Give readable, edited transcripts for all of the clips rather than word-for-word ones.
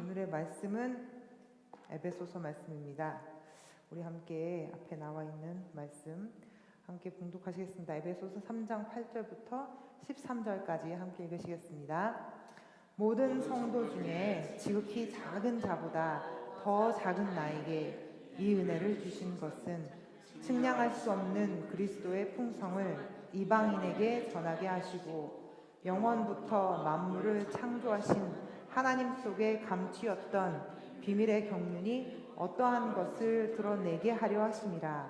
오늘의 말씀은 에베소서 말씀입니다. 우리 함께 앞에 나와 있는 말씀 함께 봉독하시겠습니다. 에베소서 3장 8절부터 13절까지 함께 읽으시겠습니다. 모든 성도 중에 지극히 작은 자보다 더 작은 나에게 이 은혜를 주신 것은 측량할 수 없는 그리스도의 풍성을 이방인에게 전하게 하시고 영원부터 만물을 창조하신 하나님 속에 감추었던 비밀의 경륜이 어떠한 것을 드러내게 하려 하심이라.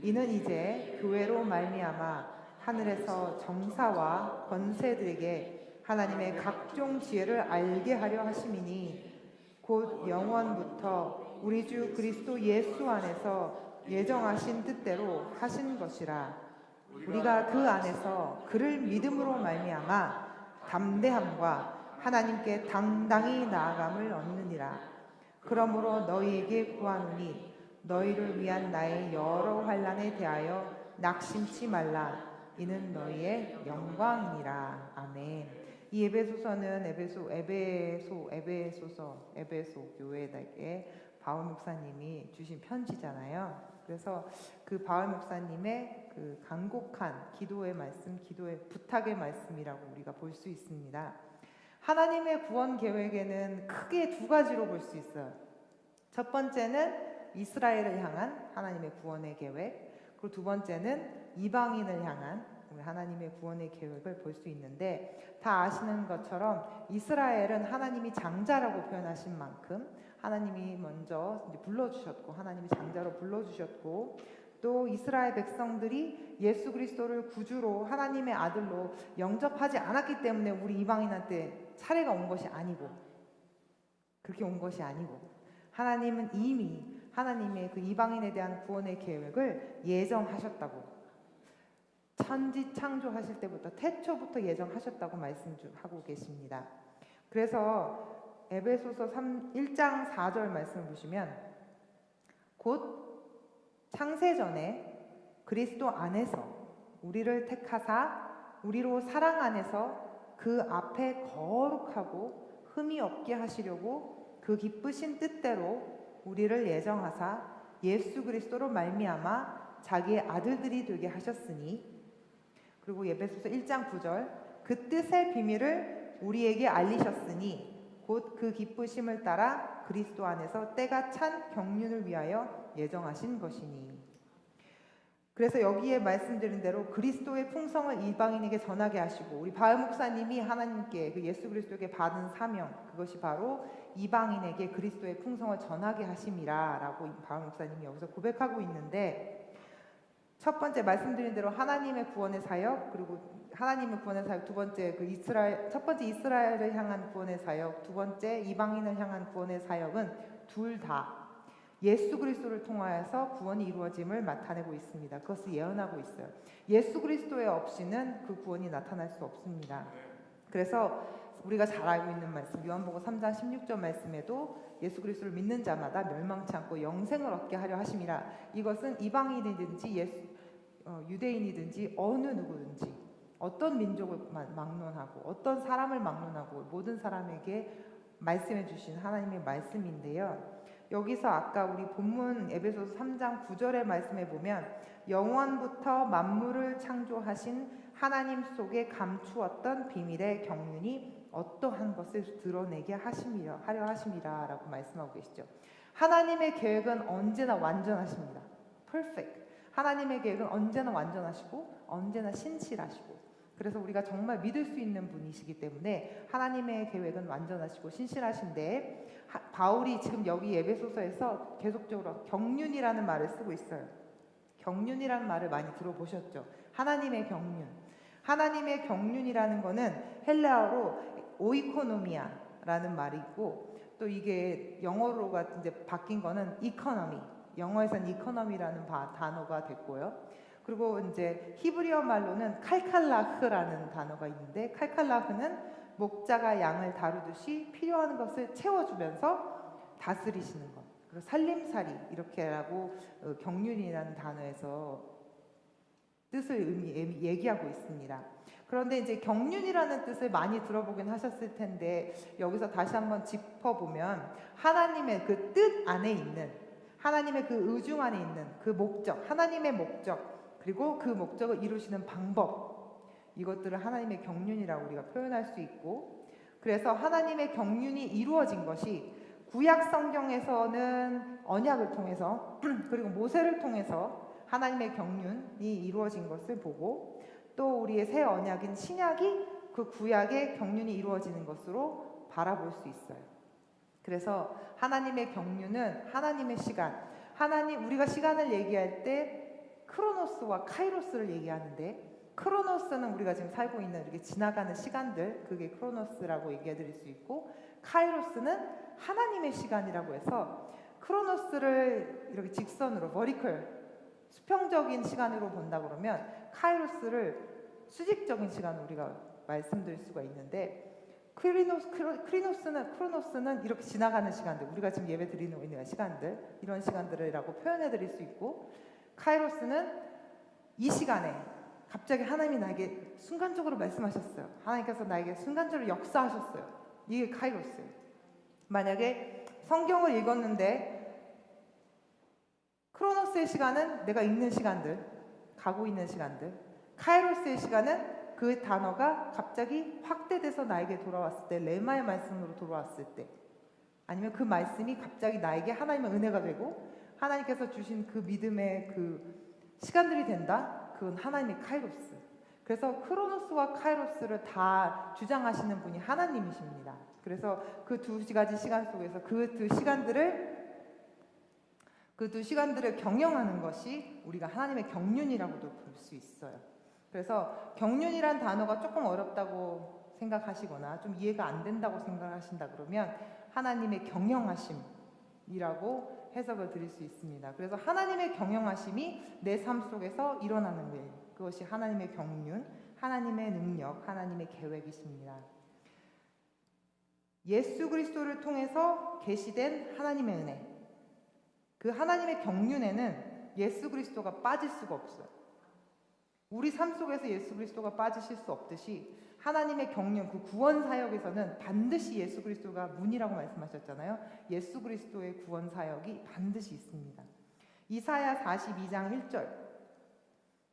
이는 이제 교회로 말미암아 하늘에서 정사와 권세들에게 하나님의 각종 지혜를 알게 하려 하심이니 곧 영원부터 우리 주 그리스도 예수 안에서 예정하신 뜻대로 하신 것이라. 우리가 그 안에서 그를 믿음으로 말미암아 담대함과 하나님께 당당히 나아감을 얻느니라. 그러므로 너희에게 구하노니 너희를 위한 나의 여러 환난에 대하여 낙심치 말라. 이는 너희의 영광이니라. 아멘. 이 에베소서는 에베소 교회에게 바울 목사님이 주신 편지잖아요. 그래서 그 바울 목사님의 그 간곡한 기도의 말씀, 기도의 부탁의 말씀이라고 우리가 볼 수 있습니다. 하나님의 구원 계획에는 크게 두 가지로 볼 수 있어요. 첫 번째는 이스라엘을 향한 하나님의 구원의 계획, 그리고 두 번째는 이방인을 향한 하나님의 구원의 계획을 볼 수 있는데, 다 아시는 것처럼 이스라엘은 하나님이 장자라고 표현하신 만큼 하나님이 먼저 불러주셨고, 하나님이 장자로 불러주셨고, 또 이스라엘 백성들이 예수 그리스도를 구주로 하나님의 아들로 영접하지 않았기 때문에 우리 이방인한테 차례가 온 것이 아니고, 그렇게 온 것이 아니고, 하나님은 이미 하나님의 그 이방인에 대한 구원의 계획을 예정하셨다고, 천지 창조하실 때부터 태초부터 예정하셨다고 말씀하고 계십니다. 그래서 에베소서 1장 4절 말씀을 보시면, 곧 창세전에 그리스도 안에서 우리를 택하사 우리로 사랑 안에서 그 앞에 거룩하고 흠이 없게 하시려고 그 기쁘신 뜻대로 우리를 예정하사 예수 그리스도로 말미암아 자기의 아들들이 되게 하셨으니, 그리고 에베소서 1장 9절, 그 뜻의 비밀을 우리에게 알리셨으니 곧 그 기쁘심을 따라 그리스도 안에서 때가 찬 경륜을 위하여 예정하신 것이니. 그래서 여기에 말씀드린 대로 그리스도의 풍성을 이방인에게 전하게 하시고, 우리 바울 목사님이 하나님께 그 예수 그리스도에게 받은 사명, 그것이 바로 이방인에게 그리스도의 풍성을 전하게 하심이라 라고 바울 목사님이 여기서 고백하고 있는데, 첫 번째 말씀드린 대로 하나님의 구원의 사역, 그리고 하나님의 구원의 사역, 두 번째 첫 번째 이스라엘을 향한 구원의 사역, 두 번째 이방인을 향한 구원의 사역은 둘 다 예수 그리스도를 통하여서 구원이 이루어짐을 나타내고 있습니다. 그것을 예언하고 있어요. 예수 그리스도에 없이는 그 구원이 나타날 수 없습니다. 그래서 우리가 잘 알고 있는 말씀, 요한복음 3장 16절 말씀에도 예수 그리스도를 믿는 자마다 멸망치 않고 영생을 얻게 하려 하심이라. 이것은 이방인이든지 유대인이든지 어느 누구든지, 어떤 민족을 막론하고 어떤 사람을 막론하고 모든 사람에게 말씀해 주신 하나님의 말씀인데요. 여기서 아까 우리 본문 에베소서 3장 9절의 말씀에 보면 영원부터 만물을 창조하신 하나님 속에 감추었던 비밀의 경륜이 어떠한 것을 드러내게 하려 하심이라 라고 말씀하고 계시죠. 하나님의 계획은 언제나 완전하십니다. Perfect. 하나님의 계획은 언제나 완전하시고 언제나 신실하시고, 그래서 우리가 정말 믿을 수 있는 분이시기 때문에 하나님의 계획은 완전하시고 신실하신데, 바울이 지금 여기 에베소서에서 계속적으로 경륜이라는 말을 쓰고 있어요. 경륜이라는 말을 많이 들어보셨죠? 하나님의 경륜. 하나님의 경륜이라는 거는 헬라어로 오이코노미아라는 말이 있고, 또 이게 영어로가 이제 바뀐 거는 이코노미. 영어에서는 이코노미라는 단어가 됐고요. 그리고 이제 히브리어 말로는 칼칼라흐라는 단어가 있는데, 칼칼라흐는 목자가 양을 다루듯이 필요한 것을 채워주면서 다스리시는 것, 그리고 살림살이 이렇게라고 경륜이라는 단어에서 뜻을 얘기하고 있습니다. 그런데 이제 경륜이라는 뜻을 많이 들어보긴 하셨을 텐데 여기서 다시 한번 짚어보면 하나님의 그 뜻 안에 있는, 하나님의 그 의중 안에 있는 그 목적, 하나님의 목적, 그리고 그 목적을 이루시는 방법, 이것들을 하나님의 경륜이라고 우리가 표현할 수 있고, 그래서 하나님의 경륜이 이루어진 것이 구약 성경에서는 언약을 통해서 그리고 모세를 통해서 하나님의 경륜이 이루어진 것을 보고, 또 우리의 새 언약인 신약이 그 구약의 경륜이 이루어지는 것으로 바라볼 수 있어요. 그래서 하나님의 경륜은 하나님의 시간, 우리가 시간을 얘기할 때 크로노스와 카이로스를 얘기하는데, 크로노스는 우리가 지금 살고 있는 이렇게 지나가는 시간들, 그게 크로노스라고 얘기해 드릴 수 있고, 카이로스는 하나님의 시간이라고 해서 크로노스를 이렇게 직선으로 버리컬 수평적인 시간으로 본다 그러면 카이로스를 수직적인 시간으로 우리가 말씀드릴 수가 있는데, 크로노스는 이렇게 지나가는 시간들, 우리가 지금 예배 드리는 있는 시간들, 이런 시간들이라고 표현해 드릴 수 있고, 카이로스는 이 시간에 갑자기 하나님이 나에게 순간적으로 말씀하셨어요. 하나님께서 나에게 순간적으로 역사하셨어요. 이게 카이로스예요. 만약에 성경을 읽었는데 크로노스의 시간은 내가 읽는 시간들, 가고 있는 시간들, 카이로스의 시간은 그 단어가 갑자기 확대돼서 나에게 돌아왔을 때, 레마의 말씀으로 돌아왔을 때, 아니면 그 말씀이 갑자기 나에게 하나님의 은혜가 되고 하나님께서 주신 그 믿음의 그 시간들이 된다. 그건 하나님의 카이로스. 그래서 크로노스와 카이로스를 다 주장하시는 분이 하나님이십니다. 그래서 그 두 가지 시간 속에서 그 두 시간들을 경영하는 것이 우리가 하나님의 경륜이라고도 볼 수 있어요. 그래서 경륜이란 단어가 조금 어렵다고 생각하시거나 좀 이해가 안 된다고 생각하신다 그러면 하나님의 경영하심이라고 해석을 드릴 수 있습니다. 그래서 하나님의 경영하심이 내 삶 속에서 일어나는 일, 그것이 하나님의 경륜, 하나님의 능력, 하나님의 계획이십니다. 예수 그리스도를 통해서 계시된 하나님의 은혜, 그 하나님의 경륜에는 예수 그리스도가 빠질 수가 없어요. 우리 삶 속에서 예수 그리스도가 빠지실 수 없듯이 하나님의 경륜, 그 구원 사역에서는 반드시 예수 그리스도가 문이라고 말씀하셨잖아요. 예수 그리스도의 구원 사역이 반드시 있습니다. 이사야 42장 1절,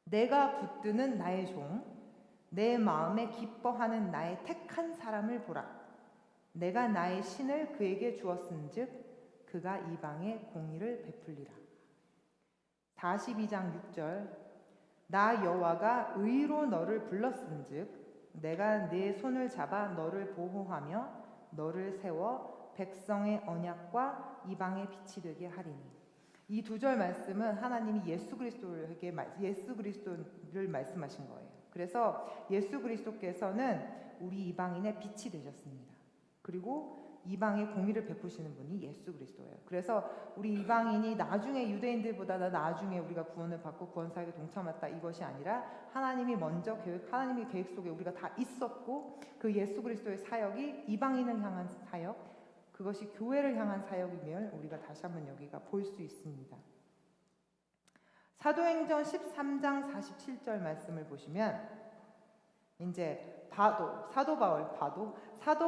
내가 붙드는 나의 종, 내 마음에 기뻐하는 나의 택한 사람을 보라. 내가 나의 신을 그에게 주었은즉 그가 이방에 공의를 베풀리라. 42장 6절, 나 여호와가 의로 너를 불렀은즉 내가 네 손을 잡아 너를 보호하며 너를 세워 백성의 언약과 이방의 빛이 되게 하리니. 이 두 절 말씀은 하나님이 예수 그리스도를 말씀하신 거예요. 그래서 예수 그리스도께서는 우리 이방인의 빛이 되셨습니다. 그리고 이방의 공의를 베푸시는 분이 예수 그리스도예요. 그래서 우리 이방인이 나중에 유대인들보다 나중에 우리가 구원을 받고 구원 사역에 동참했다, 이것이 아니라 하나님이 먼저 하나님의 계획 속에 우리가 다 있었고, 그 예수 그리스도의 사역이 이방인을 향한 사역, 그것이 교회를 향한 사역임을 우리가 다시 한번 여기가 볼 수 있습니다. 사도행전 13장 47절 말씀을 보시면 이제 사도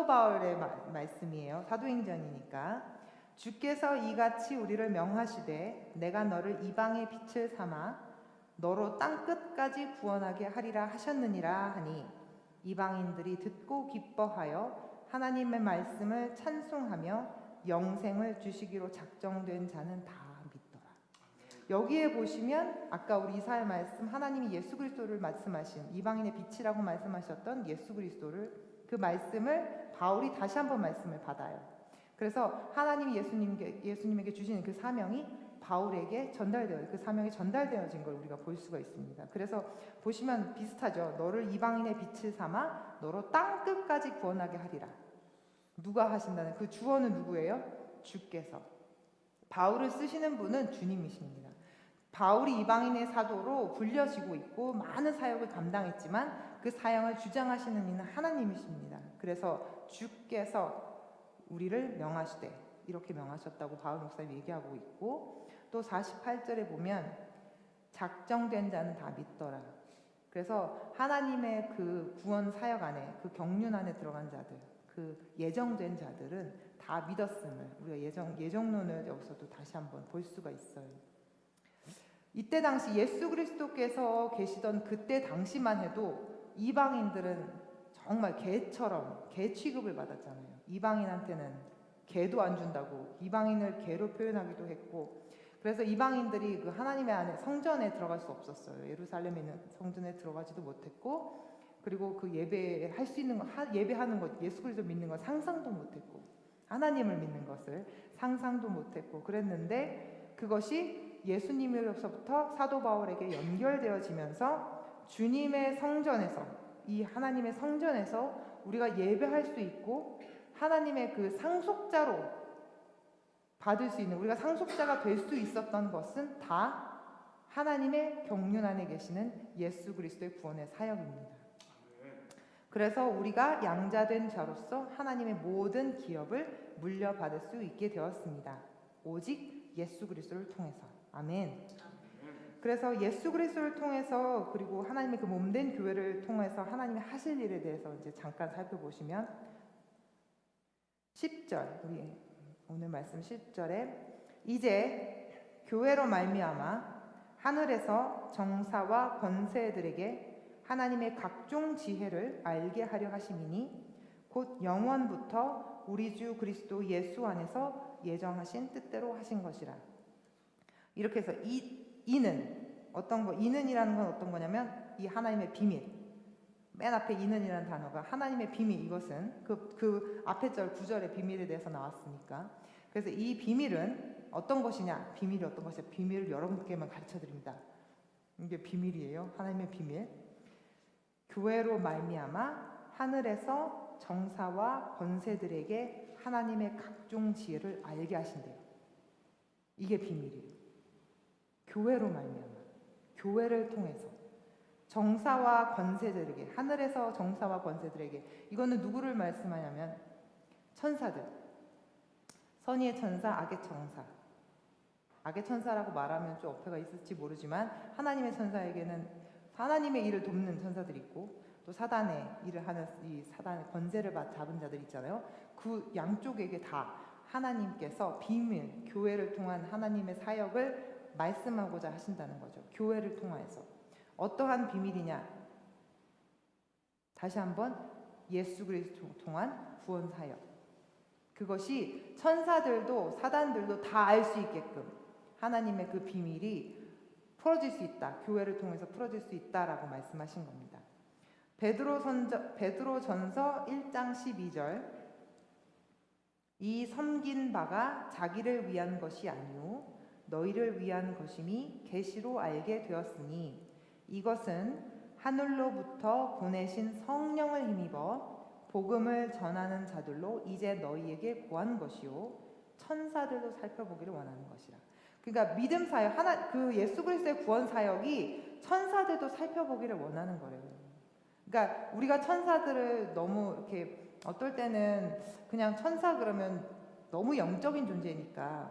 바울의 말씀이에요. 사도행전이니까. 주께서 이같이 우리를 명하시되 내가 너를 이방의 빛을 삼아 너로 땅 끝까지 구원하게 하리라 하셨느니라 하니, 이방인들이 듣고 기뻐하여 하나님의 말씀을 찬송하며 영생을 주시기로 작정된 자는 다 믿더라. 여기에 보시면 아까 우리 이사야 말씀, 하나님이 예수 그리스도를 말씀하신 이방인의 빛이라고 말씀하셨던 예수 그리스도를, 그 말씀을 바울이 다시 한번 말씀을 받아요. 그래서 하나님이 예수님에게 주시는 그 사명이 바울에게 그 사명이 전달되어진 걸 우리가 볼 수가 있습니다. 그래서 보시면 비슷하죠. 너를 이방인의 빛을 삼아 너로 땅 끝까지 구원하게 하리라. 누가 하신다는, 그 주어는 누구예요? 주께서. 바울을 쓰시는 분은 주님이십니다. 바울이 이방인의 사도로 불려지고 있고 많은 사역을 감당했지만 그 사역을 주장하시는 이는 하나님이십니다. 그래서 주께서 우리를 명하시되, 이렇게 명하셨다고 바울 목사님이 얘기하고 있고, 또 48절에 보면 작정된 자는 다 믿더라. 그래서 하나님의 그 구원 사역 안에, 그 경륜 안에 들어간 자들, 그 예정된 자들은 다 믿었음을 우리가 예정론을 여기서도 다시 한번 볼 수가 있어요. 이때 당시 예수 그리스도께서 계시던 그때 당시만 해도 이방인들은 정말 개처럼 개 취급을 받았잖아요. 이방인한테는 개도 안 준다고 이방인을 개로 표현하기도 했고, 그래서 이방인들이 그 하나님의 안에 성전에 들어갈 수 없었어요. 예루살렘에 있는 성전에 들어가지도 못했고, 그리고 그 예배할 수 있는 거, 예배하는 것, 예수 그리스도 믿는 것 상상도 못했고, 하나님을 믿는 것을 상상도 못했고 그랬는데, 그것이 예수님으로부터 사도 바울에게 연결되어지면서 주님의 성전에서, 이 하나님의 성전에서 우리가 예배할 수 있고 하나님의 그 상속자로 받을 수 있는, 우리가 상속자가 될 수 있었던 것은 다 하나님의 경륜 안에 계시는 예수 그리스도의 구원의 사역입니다. 그래서 우리가 양자된 자로서 하나님의 모든 기업을 물려받을 수 있게 되었습니다. 오직 예수 그리스도를 통해서. 아멘. 그래서 예수 그리스도를 통해서, 그리고 하나님의 그 몸된 교회를 통해서 하나님이 하실 일에 대해서 이제 잠깐 살펴보시면 10절, 우리 오늘 말씀 10절에 이제 교회로 말미암아 하늘에서 정사와 권세들에게 하나님의 각종 지혜를 알게 하려 하심이니 곧 영원부터 우리 주 그리스도 예수 안에서 예정하신 뜻대로 하신 것이라. 이렇게 해서 이는 어떤 거, 이는이라는 건 어떤 거냐면 이 하나님의 비밀. 맨 앞에 이는이라는 단어가 하나님의 비밀, 이것은 그 앞에 절 9절의 비밀에 대해서 나왔으니까. 그래서 이 비밀은 어떤 것이냐? 비밀이 어떤 것이냐? 비밀을 여러분께만 가르쳐 드립니다. 이게 비밀이에요. 하나님의 비밀. 교회로 말미암아 하늘에서 정사와 권세들에게 하나님의 각종 지혜를 알게 하신대요. 이게 비밀이에요. 교회로 말미암아, 교회를 통해서 정사와 권세들에게, 하늘에서 정사와 권세들에게, 이거는 누구를 말씀하냐면 천사들, 선의의 천사, 악의 천사. 악의 천사라고 말하면 좀 어폐가 있을지 모르지만 하나님의 천사에게는 하나님의 일을 돕는 천사들이 있고, 또 사단의 일을 하는 이 사단의 권세를 잡은 자들 있잖아요. 그 양쪽에게 다 하나님께서 비밀, 교회를 통한 하나님의 사역을 말씀하고자 하신다는 거죠. 교회를 통해서. 어떠한 비밀이냐? 다시 한번 예수 그리스도 통한 구원 사역. 그것이 천사들도 사단들도 다 알 수 있게끔 하나님의 그 비밀이 풀어질 수 있다. 교회를 통해서 풀어질 수 있다라고 말씀하신 겁니다. 베드로전서 1장 12절 이 섬긴 바가 자기를 위한 것이 아니오 너희를 위한 것임이 계시로 알게 되었으니 이것은 하늘로부터 보내신 성령을 힘입어 복음을 전하는 자들로 이제 너희에게 구한 것이요 천사들도 살펴보기를 원하는 것이라. 그러니까 믿음 사역, 그 예수 그리스도의 구원 사역이 천사들도 살펴보기를 원하는 거래요. 그러니까 우리가 천사들을 너무 이렇게 어떨 때는 그냥 천사 그러면 너무 영적인 존재니까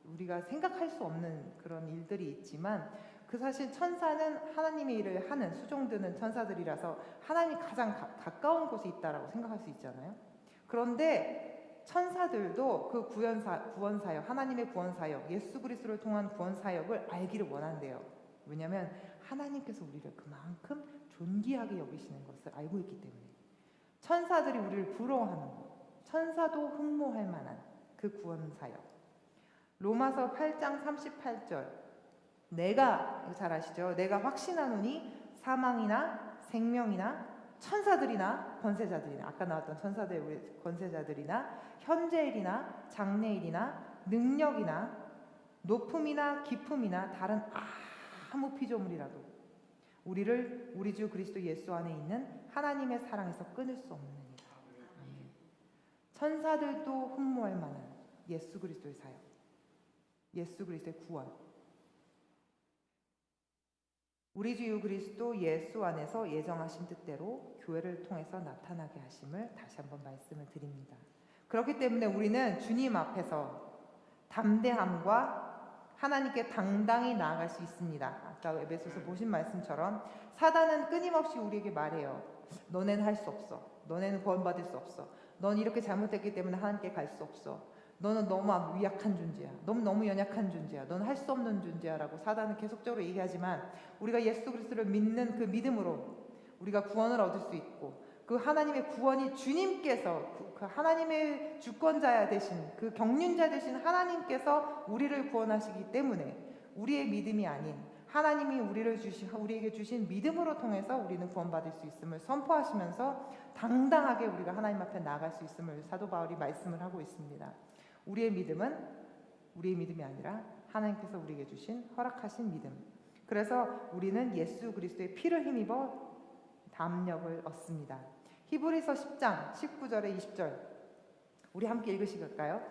우리가 생각할 수 없는 그런 일들이 있지만, 그 사실 천사는 하나님의 일을 하는 수종드는 천사들이라서 하나님이 가장 가까운 곳에 있다라고 생각할 수 있잖아요. 그런데 천사들도 그 구원 사역, 하나님의 구원 사역, 예수 그리스도를 통한 구원 사역을 알기를 원한대요. 왜냐하면 하나님께서 우리를 그만큼 존귀하게 여기시는 것을 알고 있기 때문에. 천사들이 우리를 부러워하는 것, 천사도 흠모할 만한 그 구원 사역. 로마서 8장 38절 내가, 잘 아시죠? 내가 확신하노니 사망이나 생명이나 천사들이나 권세자들이나, 아까 나왔던 천사들, 우리 권세자들이나 현재일이나 장래일이나 능력이나 높음이나 깊음이나 다른 아무 피조물이라도 우리를 우리 주 그리스도 예수 안에 있는 하나님의 사랑에서 끊을 수 없느니라. 천사들도 흠모할 만한 예수 그리스도의 사역, 예수 그리스도의 구원, 우리 주 그리스도 예수 안에서 예정하신 뜻대로 교회를 통해서 나타나게 하심을 다시 한번 말씀을 드립니다. 그렇기 때문에 우리는 주님 앞에서 담대함과 하나님께 당당히 나아갈 수 있습니다. 아까 에베소서 보신 말씀처럼 사단은 끊임없이 우리에게 말해요. 너네는 할 수 없어. 너네는 구원받을 수 없어. 넌 이렇게 잘못했기 때문에 하나님께 갈 수 없어. 너는 너무 위약한 존재야. 너무 연약한 존재야. 너는 할 수 없는 존재야 라고 사단은 계속적으로 얘기하지만 우리가 예수 그리스도를 믿는 그 믿음으로 우리가 구원을 얻을 수 있고 그 하나님의 구원이 주님께서 그 하나님의 주권자야 되신 그 경륜자 되신 하나님께서 우리를 구원하시기 때문에 우리의 믿음이 아닌 하나님이 우리에게 주신 믿음으로 통해서 우리는 구원받을 수 있음을 선포하시면서 당당하게 우리가 하나님 앞에 나아갈 수 있음을 사도 바울이 말씀을 하고 있습니다. 우리의 믿음은 우리의 믿음이 아니라 하나님께서 우리에게 주신 허락하신 믿음. 그래서 우리는 예수 그리스도의 피를 힘입어 담력을 얻습니다. 히브리서 10장 19절에 20절 우리 함께 읽으실까요?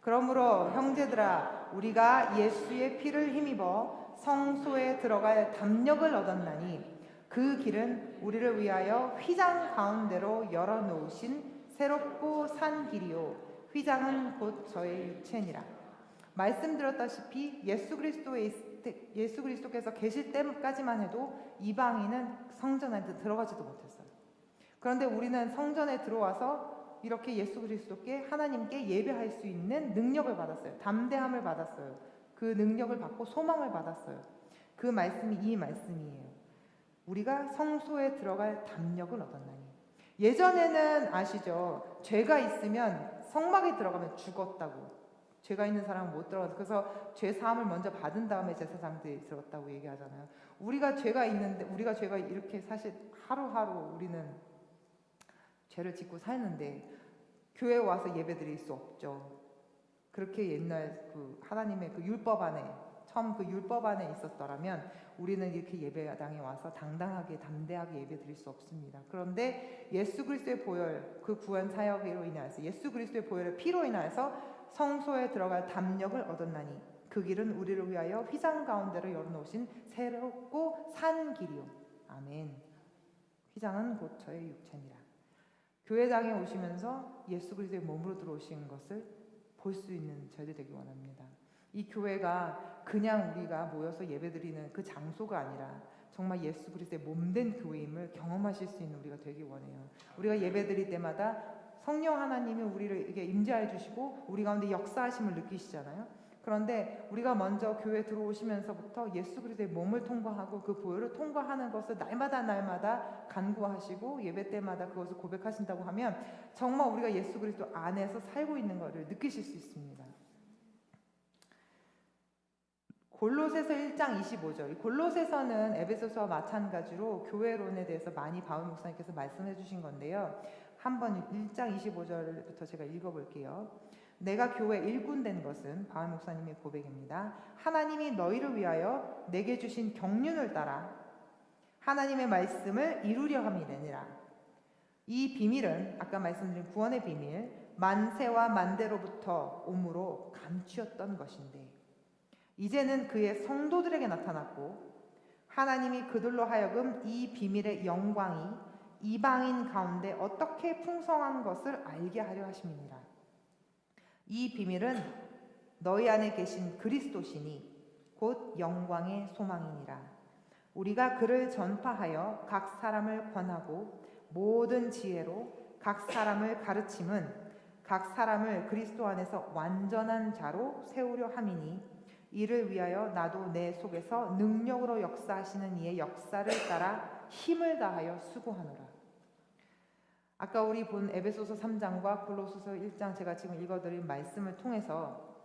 그러므로 형제들아 우리가 예수의 피를 힘입어 성소에 들어갈 담력을 얻었나니 그 길은 우리를 위하여 휘장 가운데로 열어놓으신 새롭고 산 길이요 휘장은 곧 저의 육체니라. 말씀드렸다시피 예수 그리스도께서 계실 때까지만 해도 이방인은 성전에 들어가지도 못했어요. 그런데 우리는 성전에 들어와서 이렇게 예수 그리스도께 하나님께 예배할 수 있는 능력을 받았어요. 담대함을 받았어요. 그 능력을 받고 소망을 받았어요. 그 말씀이 이 말씀이에요. 우리가 성소에 들어갈 담력을 얻었나니. 예전에는 아시죠? 죄가 있으면 성막에 들어가면 죽었다고. 죄가 있는 사람은 못 들어가서 그래서 죄 사함을 먼저 받은 다음에 제사장들이 들어갔다고 얘기하잖아요. 우리가 죄가 이렇게 사실 하루하루 우리는 죄를 짓고 사는데 교회에 와서 예배드릴 수 없죠. 그렇게 옛날 그 하나님의 그 율법 안에 처음 그 율법 안에 있었더라면 우리는 이렇게 예배당에 와서 당당하게 담대하게 예배드릴 수 없습니다. 그런데 예수 그리스도의 보혈 그 구원 사역으로 인하여서 예수 그리스도의 보혈의 피로 인하여서 성소에 들어갈 담력을 얻었나니 그 길은 우리를 위하여 휘장 가운데로 열어놓으신 새롭고 산 길이요. 아멘. 휘장은 곧 저의 육체니라. 교회당에 오시면서 예수 그리스도의 몸으로 들어오신 것을 볼 수 있는 저희들 되기 원합니다. 이 교회가 그냥 우리가 모여서 예배드리는 그 장소가 아니라 정말 예수 그리스도의 몸된 교회임을 경험하실 수 있는 우리가 되기 원해요. 우리가 예배드릴 때마다 성령 하나님이 우리를 이게 임재해 주시고 우리 가운데 역사하심을 느끼시잖아요. 그런데 우리가 먼저 교회 들어오시면서부터 예수 그리스도의 몸을 통과하고 그 보혈을 통과하는 것을 날마다 간구하시고 예배 때마다 그것을 고백하신다고 하면 정말 우리가 예수 그리스도 안에서 살고 있는 것을 느끼실 수 있습니다. 골로새서 1장 25절. 골로새서는 에베소서와 마찬가지로 교회론에 대해서 많이 바울 목사님께서 말씀해 주신 건데요. 한번 1장 25절부터 제가 읽어볼게요. 내가 교회 일꾼 된 것은 바울 목사님의 고백입니다. 하나님이 너희를 위하여 내게 주신 경륜을 따라 하나님의 말씀을 이루려 함이니라. 이 비밀은 아까 말씀드린 구원의 비밀 만세와 만대로부터 오므로 감추었던 것인데 이제는 그의 성도들에게 나타났고 하나님이 그들로 하여금 이 비밀의 영광이 이방인 가운데 어떻게 풍성한 것을 알게 하려 하심이니라. 이 비밀은 너희 안에 계신 그리스도시니 곧 영광의 소망이니라. 우리가 그를 전파하여 각 사람을 권하고 모든 지혜로 각 사람을 가르침은 각 사람을 그리스도 안에서 완전한 자로 세우려 함이니 이를 위하여 나도 내 속에서 능력으로 역사하시는 이의 역사를 따라 힘을 다하여 수고하노라. 아까 우리 본 에베소서 3장과 골로새서 1장 제가 지금 읽어드린 말씀을 통해서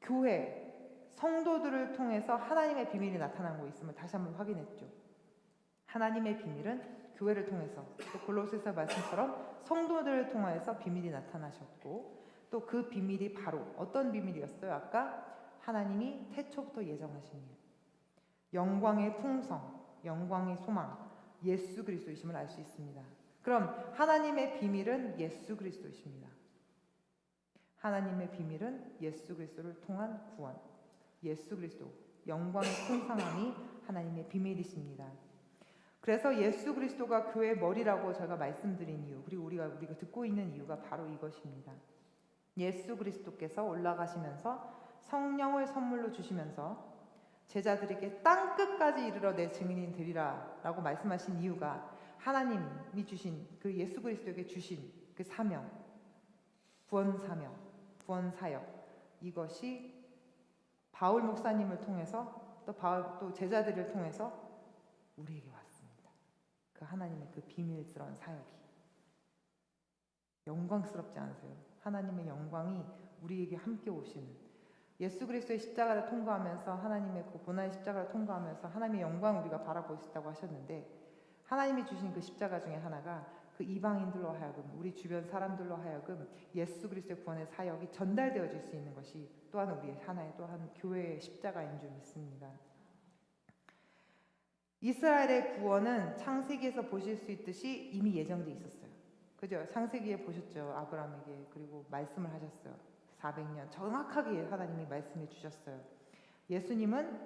교회, 성도들을 통해서 하나님의 비밀이 나타난 거 있음을 다시 한번 확인했죠. 하나님의 비밀은 교회를 통해서 또 골로새서 말씀처럼 성도들을 통해서 비밀이 나타나셨고 또 그 비밀이 바로 어떤 비밀이었어요? 아까 하나님이 태초부터 예정하신 일, 영광의 풍성, 영광의 소망, 예수 그리스도이심을 알 수 있습니다. 그럼 하나님의 비밀은 예수 그리스도이십니다. 하나님의 비밀은 예수 그리스도를 통한 구원, 예수 그리스도, 영광의 풍성함이 하나님의 비밀이십니다. 그래서 예수 그리스도가 교회의 머리라고 제가 말씀드린 이유, 그리고 우리가 듣고 있는 이유가 바로 이것입니다. 예수 그리스도께서 올라가시면서 성령을 선물로 주시면서 제자들에게 땅 끝까지 이르러 내 증인이 되리라 라고 말씀하신 이유가 하나님이 주신 그 예수 그리스도에게 주신 그 사명, 구원 사명, 구원 사역, 이것이 바울 목사님을 통해서 또 제자들을 통해서 우리에게 왔습니다. 그 하나님의 그 비밀스러운 사역이 영광스럽지 않으세요? 하나님의 영광이 우리에게 함께 오시는, 예수 그리스도의 십자가를 통과하면서 하나님의 그 고난의 십자가를 통과하면서 하나님의 영광을 우리가 바라볼 수 있다고 하셨는데, 하나님이 주신 그 십자가 중에 하나가 그 이방인들로 하여금, 우리 주변 사람들로 하여금 예수 그리스도의 구원의 사역이 전달되어질 수 있는 것이 또한 우리의 하나의 또한 교회의 십자가인 줄 믿습니다. 이스라엘의 구원은 창세기에서 보실 수 있듯이 이미 예정돼 있었어요. 그죠? 창세기에 보셨죠? 아브라함에게 그리고 말씀을 하셨어요. 400년 정확하게 하나님이 말씀해 주셨어요. 예수님은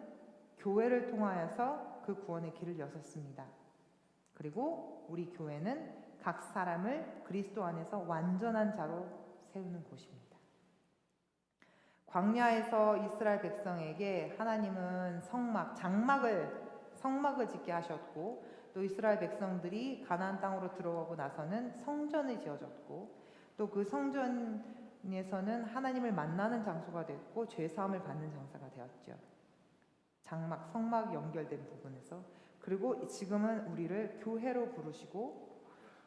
교회를 통하여서 그 구원의 길을 여셨습니다. 그리고 우리 교회는 각 사람을 그리스도 안에서 완전한 자로 세우는 곳입니다. 광야에서 이스라엘 백성에게 하나님은 성막을 짓게 하셨고, 또 이스라엘 백성들이 가나안 땅으로 들어가고 나서는 성전을 지어졌고, 또 그 성전에서는 하나님을 만나는 장소가 됐고 죄 사함을 받는 장소가 되었죠. 성막 연결된 부분에서. 그리고 지금은 우리를 교회로 부르시고,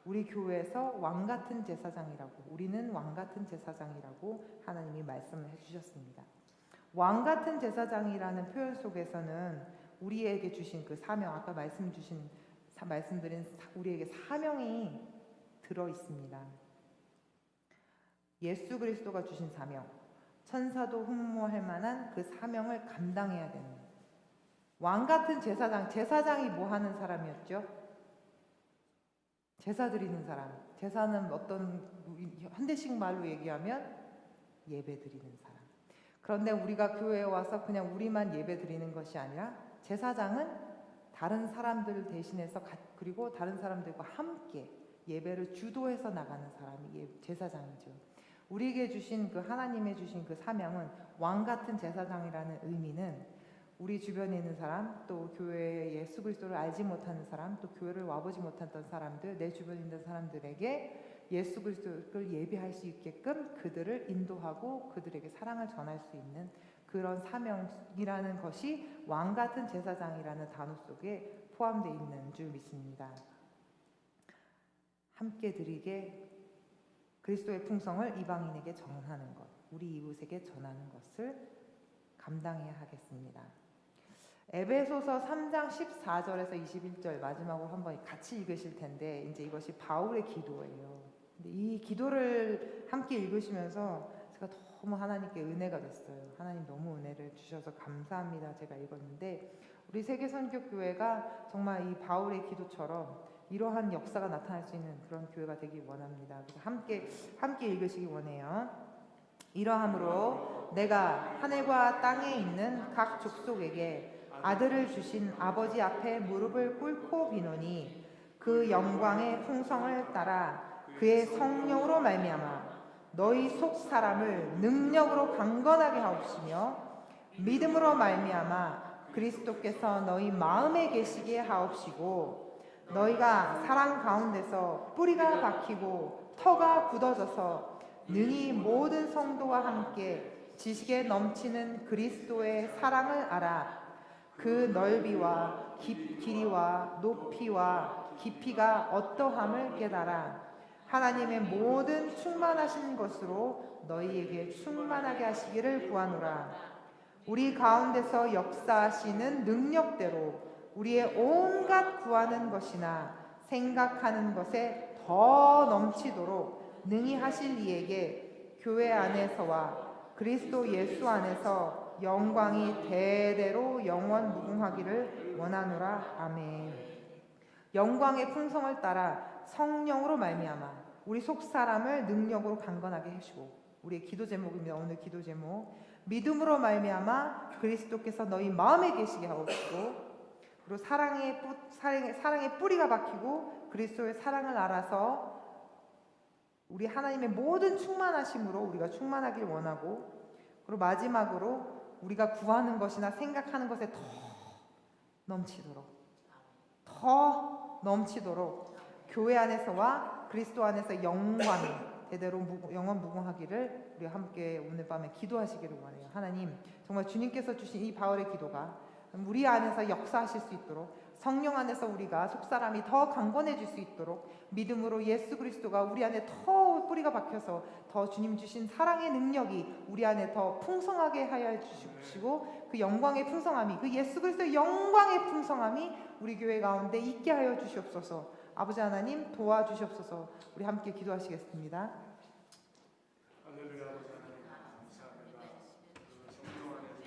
우리 교회에서 왕같은 제사장이라고, 우리는 왕같은 제사장이라고 하나님이 말씀을 해주셨습니다. 왕같은 제사장이라는 표현 속에서는 우리에게 주신 그 사명, 아까 말씀드린 우리에게 사명이 들어 있습니다. 예수 그리스도가 주신 사명, 천사도 흠모할 만한 그 사명을 감당해야 되는 왕같은 제사장이 뭐 하는 사람이었죠? 제사 드리는 사람. 제사는 어떤 현대식 말로 얘기하면 예배 드리는 사람. 그런데 우리가 교회에 와서 그냥 우리만 예배 드리는 것이 아니라 제사장은 다른 사람들을 대신해서 그리고 다른 사람들과 함께 예배를 주도해서 나가는 사람이 제사장이죠. 우리에게 주신 그 하나님의 주신 그 사명은 왕같은 제사장이라는 의미는 우리 주변에 있는 사람, 또 교회에 예수 그리스도를 알지 못하는 사람, 또 교회를 와보지 못했던 사람들, 내 주변에 있는 사람들에게 예수 그리스도를 예배할 수 있게끔 그들을 인도하고 그들에게 사랑을 전할 수 있는 그런 사명이라는 것이 왕같은 제사장이라는 단어 속에 포함되어 있는 줄 믿습니다. 함께 드리게 그리스도의 풍성을 이방인에게 전하는 것, 우리 이웃에게 전하는 것을 감당해야 하겠습니다. 에베소서 3장 14절에서 21절 마지막으로 한번 같이 읽으실 텐데, 이제 이것이 바울의 기도예요. 근데 이 기도를 함께 읽으시면서 제가 너무 하나님께 은혜가 됐어요. 하나님 너무 은혜를 주셔서 감사합니다. 제가 읽었는데, 우리 세계선교교회가 정말 이 바울의 기도처럼 이러한 역사가 나타날 수 있는 그런 교회가 되길 원합니다. 그래서 함께 읽으시기 원해요. 이러함으로 내가 하늘과 땅에 있는 각 족속에게 아들을 주신 아버지 앞에 무릎을 꿇고 비노니 그 영광의 풍성을 따라 그의 성령으로 말미암아 너희 속 사람을 능력으로 강건하게 하옵시며, 믿음으로 말미암아 그리스도께서 너희 마음에 계시게 하옵시고, 너희가 사랑 가운데서 뿌리가 박히고 터가 굳어져서 능히 모든 성도와 함께 지식에 넘치는 그리스도의 사랑을 알아 그 넓이와 길이와 높이와 깊이가 어떠함을 깨달아 하나님의 모든 충만하신 것으로 너희에게 충만하게 하시기를 구하노라. 우리 가운데서 역사하시는 능력대로 우리의 온갖 구하는 것이나 생각하는 것에 더 넘치도록 능히 하실 이에게 교회 안에서와 그리스도 예수 안에서 영광이 대대로 영원 무궁하기를 원하노라. 아멘. 영광의 풍성을 따라 성령으로 말미암아 우리 속 사람을 능력으로 강건하게 해주고, 우리의 기도 제목입니다. 오늘 기도 제목, 믿음으로 말미암아 그리스도께서 너희 마음에 계시게 하옵시고, 그리고 사랑의 뿌리가 박히고 그리스도의 사랑을 알아서 우리 하나님의 모든 충만하심으로 우리가 충만하길 원하고, 그리고 마지막으로 우리가 구하는 것이나 생각하는 것에 더 넘치도록 교회 안에서와 그리스도 안에서 영광이 대대로 영원 무궁하기를 우리 함께 오늘 밤에 기도하시기를 원해요. 하나님, 정말 주님께서 주신 이 바울의 기도가 우리 안에서 역사하실 수 있도록, 성령 안에서 우리가 속사람이 더 강건해질 수 있도록, 믿음으로 예수 그리스도가 우리 안에 더 뿌리가 박혀서 더 주님 주신 사랑의 능력이 우리 안에 더 풍성하게 하여 주시고, 그 영광의 풍성함이, 그 예수 그리스도의 영광의 풍성함이 우리 교회 가운데 있게 하여 주시옵소서. 아버지 하나님 도와주시옵소서. 우리 함께 기도하시겠습니다. 할렐루야. 아버지 하나님 감사합니다. 그 성령 안에서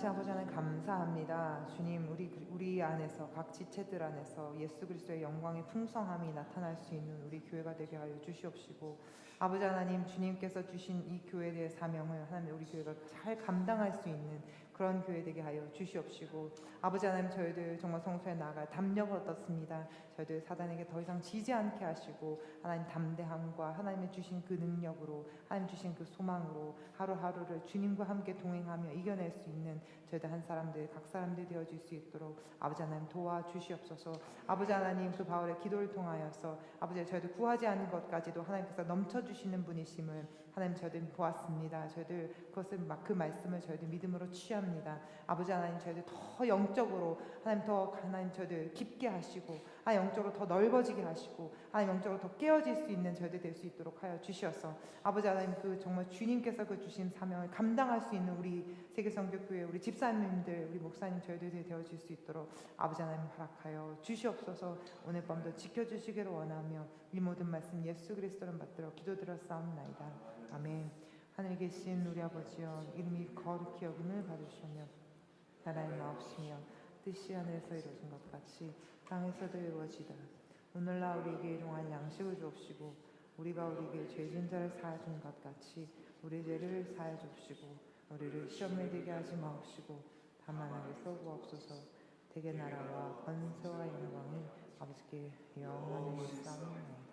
전능하신 아버지 하나님 감사합니다. 주님, 우리 안에서 각 지체들 안에서 예수 그리스도의 영광의 풍성함이 나타날 수 있는 우리 교회가 되게 하여 주시옵시고, 아버지 하나님, 주님께서 주신 이 교회에 대해 사명을 하나님 우리 교회가 잘 감당할 수 있는 그런 교회 되게 하여 주시옵시고, 아버지 하나님, 저희들 정말 성소에 나갈 담력을 얻었습니다. 저희들 사단에게 더 이상 지지 않게 하시고, 하나님 담대함과 하나님의 주신 그 능력으로, 하나님 주신 그 소망으로 하루하루를 주님과 함께 동행하며 이겨낼 수 있는 저희들 한 사람들, 각 사람들이 되어질 수 있도록 아버지 하나님 도와주시옵소서. 아버지 하나님, 그 바울의 기도를 통하여서 아버지 저희들 구하지 않은 것까지도 하나님께서 넘쳐주시는 분이심을 하나님 저희들 보았습니다. 저희들 그것을 그 말씀을 저희들 믿음으로 취합니다. 아버지 하나님, 저희들 더 영적으로 하나님 저희들 깊게 하시고, 영적으로 더 넓어지게 하시고, 영적으로 더 깨어질 수 있는 저희들 될 수 있도록 하여 주시어서 아버지 하나님, 그 정말 주님께서 그 주신 사명을 감당할 수 있는 우리 세계성교교회 우리 집사님들, 우리 목사님 저희들이 되어질 수 있도록 아버지 하나님 허락하여 주시옵소서. 오늘 밤도 지켜주시기를 원하며 이 모든 말씀 예수 그리스도를 받들어 기도드렸사옵나이다. 아멘. 하늘에 계신 우리 아버지여, 이름이 거룩히 여김을 받으시오며 나라의 마옵시며 뜻이 하늘에서 이루어진 것 같이 땅에서도 이루어지더라. 오늘날 우리에게 일용할 양식을 주옵시고, 우리가 우리에게 죄진 자를 사하여 준 것 같이 우리 죄를 사하여 주옵시고, 우리를 시험에 들게 하지 마옵시고 다만 악에서 구하옵소서. 대개 나라와 권세와 영광이 아버지께 영원히 있사옵나이다.